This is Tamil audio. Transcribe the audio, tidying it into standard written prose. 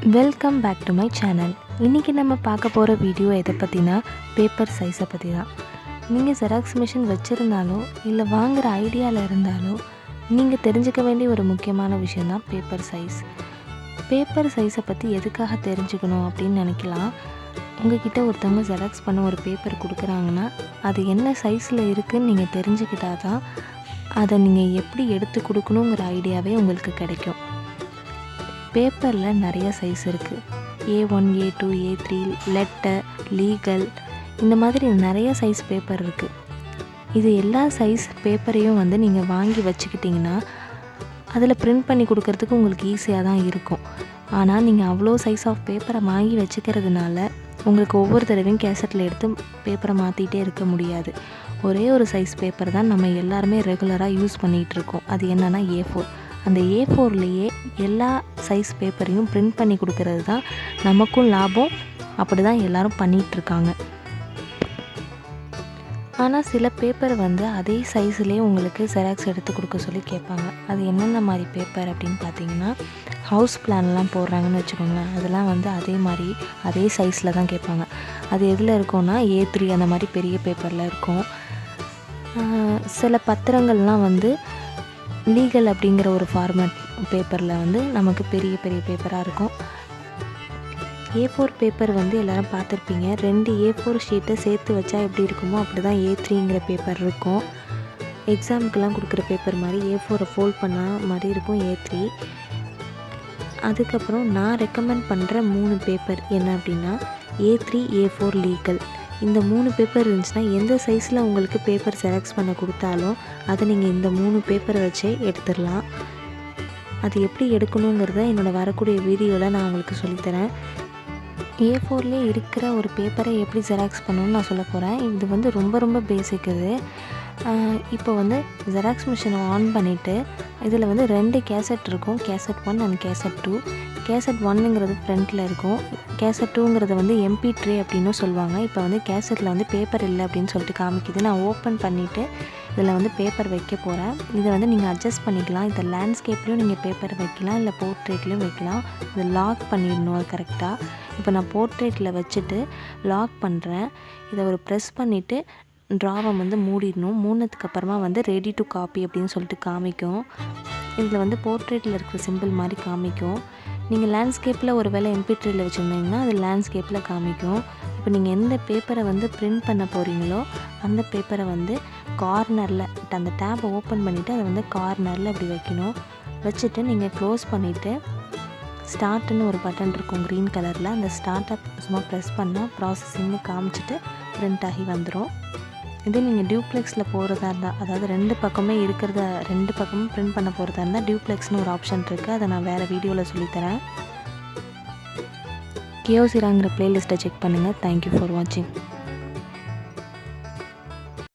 Welcome back to my channel. இன்றைக்கி நம்ம பார்க்க போகிற வீடியோ எதை பற்றினா பேப்பர் சைஸை பற்றி தான். நீங்கள் ஜெராக்ஸ் மிஷின் வச்சுருந்தாலோ இல்லை வாங்குகிற ஐடியாவில் இருந்தாலோ நீங்கள் தெரிஞ்சுக்க வேண்டிய ஒரு முக்கியமான விஷயந்தான் பேப்பர் சைஸ். பேப்பர் சைஸை பற்றி எதுக்காக தெரிஞ்சுக்கணும் அப்படின்னு நினைக்கலாம். உங்கள்கிட்ட ஒருத்தவங்க ஜெராக்ஸ் பண்ண ஒரு பேப்பர் கொடுக்குறாங்கன்னா அது என்ன சைஸில் இருக்குதுன்னு நீங்கள் தெரிஞ்சுக்கிட்டால் தான் அதை நீங்கள் எப்படி எடுத்து கொடுக்கணுங்கிற ஐடியாவே உங்களுக்கு கிடைக்கும். பேப்பரில் நிறைய சைஸ் இருக்குது. A1, A2, A3, letter, legal, இந்த மாதிரி நிறைய சைஸ் பேப்பர் இருக்குது. இது எல்லா சைஸ் பேப்பரையும் நீங்கள் வாங்கி வச்சுக்கிட்டிங்கன்னா அதில் பிரிண்ட் பண்ணி கொடுக்கறதுக்கு உங்களுக்கு ஈஸியாக தான் இருக்கும். ஆனால் நீங்கள் அவ்வளோ சைஸ் ஆஃப் பேப்பரை வாங்கி வச்சுக்கிறதுனால உங்களுக்கு ஒவ்வொரு தடவையும் கேசட்டில் எடுத்து பேப்பரை மாற்றிட்டே இருக்க முடியாது. ஒரே ஒரு சைஸ் பேப்பர் தான் நம்ம எல்லாருமே ரெகுலராக யூஸ் பண்ணிகிட்ருக்கோம். அது என்னென்னா A4. அந்த A4லேயே எல்லா சைஸ் பேப்பரையும் பிரிண்ட் பண்ணி கொடுக்கறது தான் நமக்கும் லாபம். அப்படி தான் எல்லோரும் பண்ணிகிட்ருக்காங்க. ஆனால் சில பேப்பர் அதே சைஸ்லேயே உங்களுக்கு ஜெராக்ஸ் எடுத்து கொடுக்க சொல்லி கேட்பாங்க. அது என்னென்ன மாதிரி பேப்பர் அப்படின்னு பார்த்தீங்கன்னா, ஹவுஸ் பிளான்லாம் போடுறாங்கன்னு வச்சுக்கோங்களேன். அதெல்லாம் அதே மாதிரி அதே சைஸில் தான் கேட்பாங்க. அது எதில் இருக்கும்னா A3 அந்த மாதிரி பெரிய பேப்பரில் இருக்கும். சில பத்திரங்கள்லாம் லீகல் அப்படிங்கிற ஒரு ஃபார்மேட் பேப்பரில் நமக்கு பெரிய பெரிய பேப்பராக இருக்கும். A4 பேப்பர் எல்லோரும் பார்த்துருப்பீங்க. 2 A4 ஷீட்டை சேர்த்து வச்சா எப்படி இருக்குமோ அப்படி தான் A3ங்கிற பேப்பர் இருக்கும். எக்ஸாமுக்கெல்லாம் கொடுக்குற பேப்பர் மாதிரி A4 ஃபோல்ட் பண்ண மாதிரி இருக்கும் A3. அதுக்கப்புறம் நான் ரெக்கமெண்ட் பண்ணுற 3 பேப்பர் என்ன அப்படின்னா A3, A4, லீகல். இந்த 3 பேப்பர் இருந்துச்சுன்னா எந்த சைஸில் உங்களுக்கு பேப்பர் ஜெராக்ஸ் பண்ண கொடுத்தாலும் அதை நீங்கள் இந்த 3 பேப்பரை வச்சே எடுத்துடலாம். அது எப்படி எடுக்கணுங்கிறத என்னோடய வரக்கூடிய வீடியோவில் நான் உங்களுக்கு சொல்லித்தரேன். A4லே இருக்கிற ஒரு பேப்பரை எப்படி ஜெராக்ஸ் பண்ணணும்னு நான் சொல்ல போகிறேன். இது ரொம்ப ரொம்ப பேசிக். இது இப்போ ஜெராக்ஸ் மிஷினை ஆன் பண்ணிவிட்டு இதில் 2 கேசட் இருக்கும். Cassette 1 and cassette 2. கேசட் 1ங்கிறது ஃப்ரண்ட்டில் இருக்கும். கேசட் 2ங்கிறது MP3 அப்படின்னு சொல்லுவாங்க. இப்போ கேசட்டில் பேப்பர் இல்லை அப்படின்னு சொல்லிட்டு காமிக்குது. நான் ஓப்பன் பண்ணிவிட்டு இதில் பேப்பர் வைக்க போகிறேன். இதை நீங்கள் அட்ஜஸ்ட் பண்ணிக்கலாம். இதை லேண்ட்ஸ்கேப்லேயும் நீங்கள் பேப்பர் வைக்கலாம், இல்லை போர்ட்ரேட்லேயும் வைக்கலாம். இதை லாக் பண்ணிடணும் அது கரெக்டாக. இப்போ நான் போர்ட்ரேட்டில் வச்சுட்டு லாக் பண்ணுறேன். இதை ஒரு ப்ரெஸ் பண்ணிவிட்டு ட்ராவை மூடிடணும். மூடினதுக்கப்புறமா ரெடி டு காப்பி அப்படின்னு சொல்லிட்டு காமிக்கும். இதில் போர்ட்ரேட்டில் இருக்கிற சிம்பிள் மாதிரி காமிக்கும். நீங்கள் லேண்ட்ஸ்கேப்பில் ஒரு வேளை MP3யில் வச்சுருந்தீங்கன்னா அது லேண்ட்ஸ்கேப்பில் காமிக்கும். இப்போ நீங்கள் எந்த பேப்பரை பிரிண்ட் பண்ண போகிறீங்களோ அந்த பேப்பரை கார்னரில் அந்த டேப்பை ஓப்பன் பண்ணிவிட்டு அதை கார்னரில் அப்படி வைக்கணும். வச்சுட்டு நீங்கள் க்ளோஸ் பண்ணிவிட்டு ஸ்டார்ட்னு ஒரு பட்டன் இருக்கும் க்ரீன் கலரில். அந்த ஸ்டார்ட்டை சும்மா ப்ரெஸ் பண்ணால் ப்ராசஸிங்னு காமிச்சிட்டு பிரிண்ட் ஆகி வந்துடும். இதே நீங்கள் டியூப்ளெக்ஸில் போகிறதா இருந்தால், அதாவது 2 பக்கமே இருக்கிறத 2 பக்கமும் பிரிண்ட் பண்ண போகிறதா இருந்தால் டியூப்ளெக்ஸ்னு ஒரு ஆப்ஷன் இருக்குது. அதை நான் வேறு வீடியோவில் சொல்லித்தரேன். kyoceraங்கிற ப்ளேலிஸ்ட்டை செக் பண்ணுங்கள். தேங்க்யூ ஃபார் வாட்சிங்.